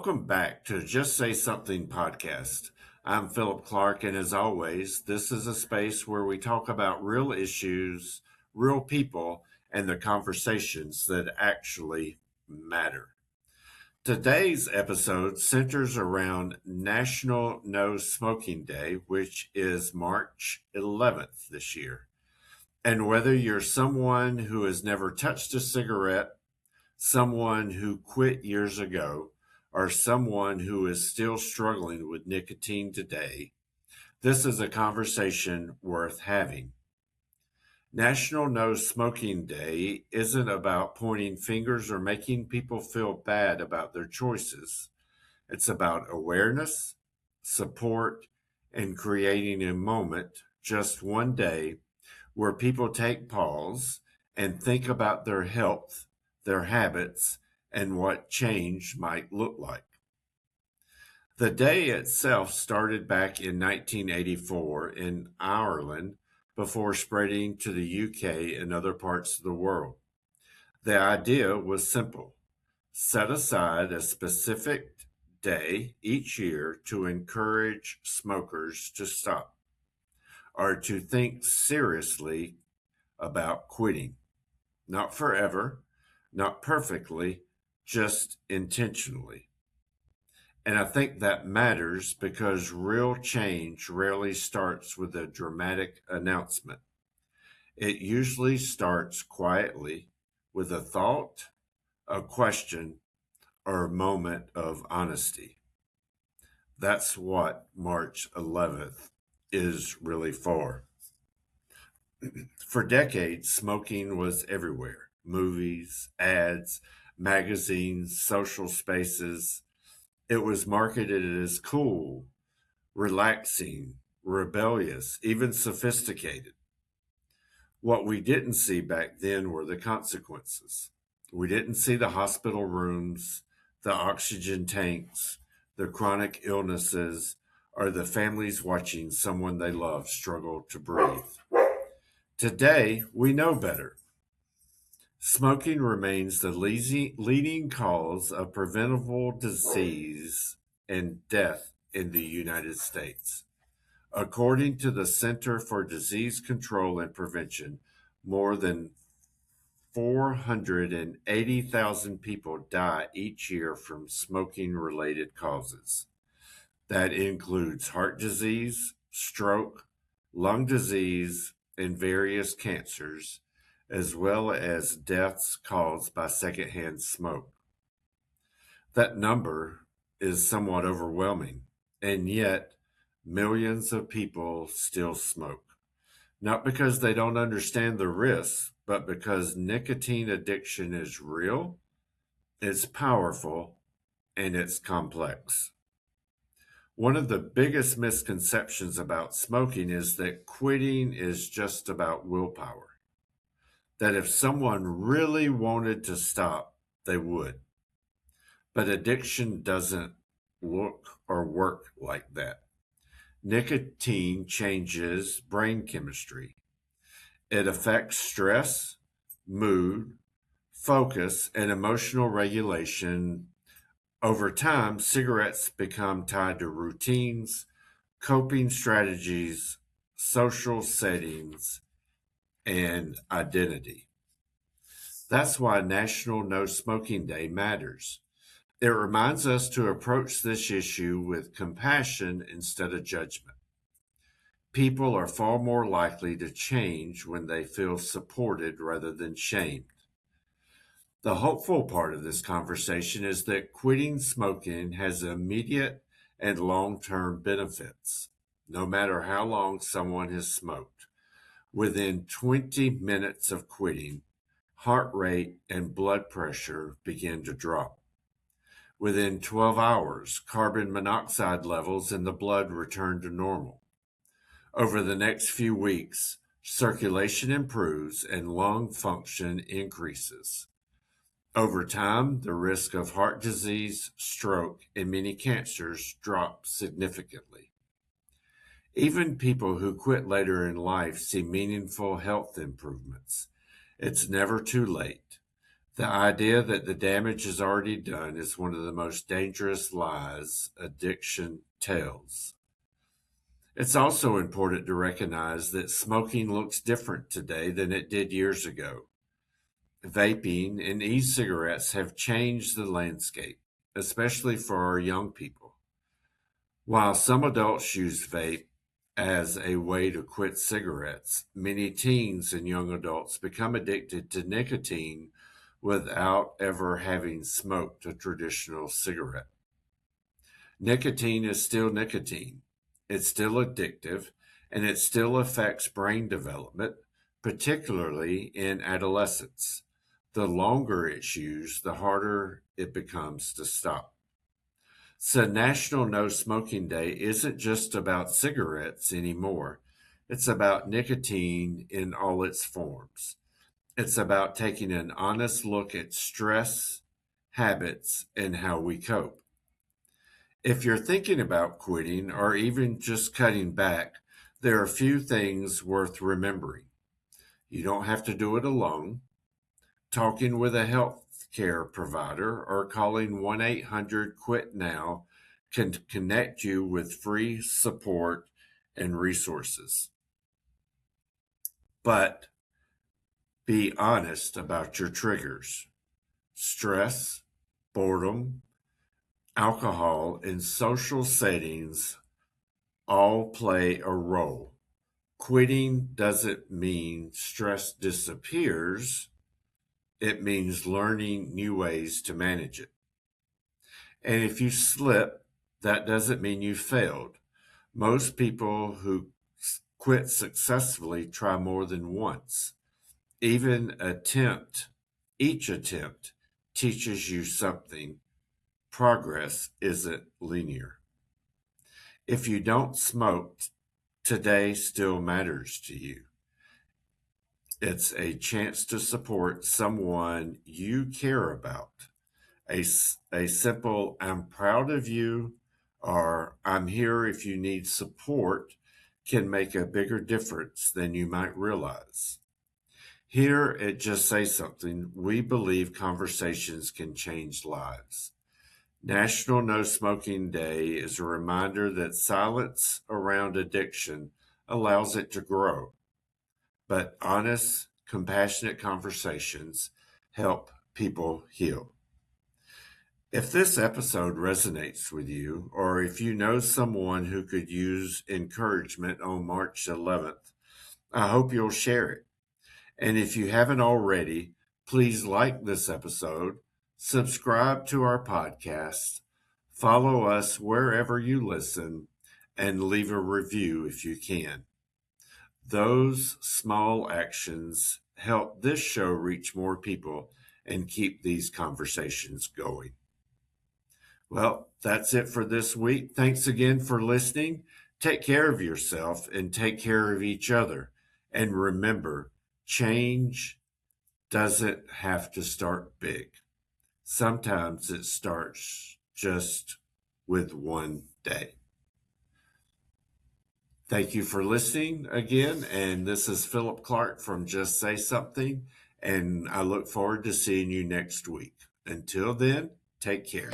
Welcome back to Just Say Something podcast. I'm Phillip Clark, and as always, this is a space where we talk about real issues, real people, and the conversations that actually matter. Today's episode centers around National No Smoking Day, which is March 11th this year. And whether you're someone who has never touched a cigarette, someone who quit years ago, or someone who is still struggling with nicotine today, this is a conversation worth having. National No Smoking Day isn't about pointing fingers or making people feel bad about their choices. It's about awareness, support, and creating a moment, just one day, where people take pause and think about their health, their habits, and what change might look like. The day itself started back in 1984 in Ireland before spreading to the UK and other parts of the world. The idea was simple: set aside a specific day each year to encourage smokers to stop or to think seriously about quitting. Not forever, not perfectly, just intentionally. And I think that matters because real change rarely starts with a dramatic announcement. It usually starts quietly with a thought, a question, or a moment of honesty. That's what March 11th is really for. For decades, smoking was everywhere: movies, ads, magazines, social spaces. It was marketed as cool, relaxing, rebellious, even sophisticated. What we didn't see back then were the consequences. We didn't see the hospital rooms, the oxygen tanks, the chronic illnesses, or the families watching someone they love struggle to breathe. Today, we know better. Smoking remains the leading cause of preventable disease and death in the United States. According to the Center for Disease Control and Prevention, more than 480,000 people die each year from smoking related causes. That includes heart disease, stroke, lung disease, and various cancers, as well as deaths caused by secondhand smoke. That number is somewhat overwhelming, and yet millions of people still smoke. Not because they don't understand the risks, but because nicotine addiction is real, it's powerful, and it's complex. One of the biggest misconceptions about smoking is that quitting is just about willpower. That if someone really wanted to stop, they would. But addiction doesn't look or work like that. Nicotine changes brain chemistry. It affects stress, mood, focus, and emotional regulation. Over time, cigarettes become tied to routines, coping strategies, social settings, and identity. That's why National No Smoking Day matters. It reminds us to approach this issue with compassion instead of judgment. People are far more likely to change when they feel supported rather than shamed. The hopeful part of this conversation is that quitting smoking has immediate and long term benefits, no matter how long someone has smoked. Within 20 minutes of quitting, heart rate and blood pressure begin to drop. Within 12 hours, carbon monoxide levels in the blood return to normal. Over the next few weeks, circulation improves and lung function increases. Over time, the risk of heart disease, stroke, and many cancers drops significantly. Even people who quit later in life see meaningful health improvements. It's never too late. The idea that the damage is already done is one of the most dangerous lies addiction tells. It's also important to recognize that smoking looks different today than it did years ago. Vaping and e-cigarettes have changed the landscape, especially for our young people. While some adults use vape as a way to quit cigarettes, many teens and young adults become addicted to nicotine without ever having smoked a traditional cigarette. Nicotine is still nicotine. It's still addictive, and it still affects brain development, particularly in adolescence. The longer it's used, the harder it becomes to stop. So, National No Smoking Day isn't just about cigarettes anymore. It's about nicotine in all its forms. It's about taking an honest look at stress, habits, and how we cope. If you're thinking about quitting or even just cutting back, there are a few things worth remembering. You don't have to do it alone. Talking with a healthcare provider or calling 1-800 Quit Now can connect you with free support and resources. But be honest about your triggers. Stress, boredom, alcohol, and social settings all play a role. Quitting doesn't mean stress disappears. It means learning new ways to manage it. And if you slip, that doesn't mean you failed. Most people who quit successfully try more than once. Each attempt teaches you something. Progress isn't linear. If you don't smoke, today still matters to you. It's a chance to support someone you care about. A simple, I'm proud of you, or I'm here if you need support can make a bigger difference than you might realize. Here at Just Say Something, we believe conversations can change lives. National No Smoking Day is a reminder that silence around addiction allows it to grow, but honest, compassionate conversations help people heal. If this episode resonates with you, or if you know someone who could use encouragement on March 11th, I hope you'll share it. And if you haven't already, please like this episode, subscribe to our podcast, follow us wherever you listen, and leave a review if you can. Those small actions help this show reach more people and keep these conversations going. Well, that's it for this week. Thanks again for listening. Take care of yourself and take care of each other. And remember, change doesn't have to start big. Sometimes it starts just with one day. Thank you for listening again. And this is Phillip Clark from Just Say Something. And I look forward to seeing you next week. Until then, take care.